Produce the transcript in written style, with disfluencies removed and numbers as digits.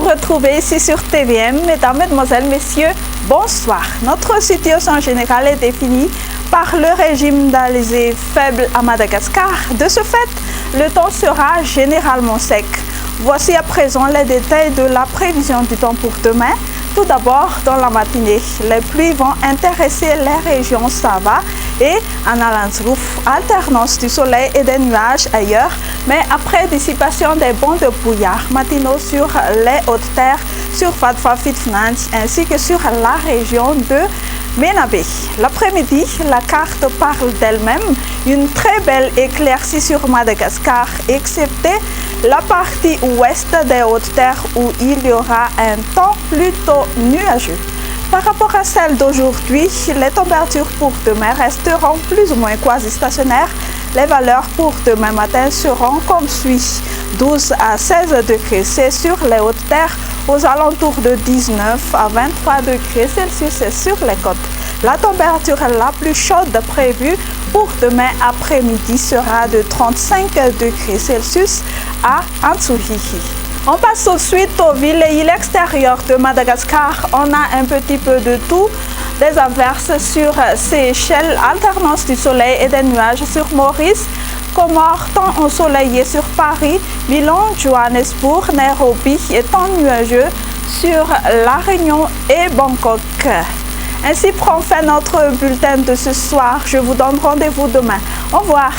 nous retrouver ici sur TVM. Mesdames, Mesdemoiselles, Messieurs, bonsoir. Notre situation générale est définie par le régime d'alizé faible à Madagascar. De ce fait, le temps sera généralement sec. Voici à présent les détails de la prévision du temps pour demain. Tout d'abord, dans la matinée, les pluies vont intéresser les régions Sava et Analanzrouf, alternance du soleil et des nuages ailleurs, mais après dissipation des bancs de brouillard matinaux sur les hautes terres, sur Fatfa Fitfnanch ainsi que sur la région de Ménabé. L'après-midi, la carte parle d'elle-même, une très belle éclaircie sur Madagascar, excepté la partie ouest des Hautes-Terres où il y aura un temps plutôt nuageux. Par rapport à celle d'aujourd'hui, les températures pour demain resteront plus ou moins quasi-stationnaires. Les valeurs pour demain matin seront comme suit: 12 à 16 degrés C sur les Hautes-Terres, aux alentours de 19 à 23 degrés Celsius sur les côtes. La température la plus chaude prévue pour demain après-midi sera de 35 degrés Celsius à Antsuhihi. On passe tout de suite aux villes et îles extérieures de Madagascar. On a un petit peu de tout. Des averses sur Seychelles, alternance du soleil et des nuages sur Maurice, Comores, temps ensoleillé sur Paris, Milan, Johannesburg, Nairobi et temps nuageux sur La Réunion et Bangkok. Ainsi prend fin notre bulletin de ce soir. Je vous donne rendez-vous demain. Au revoir.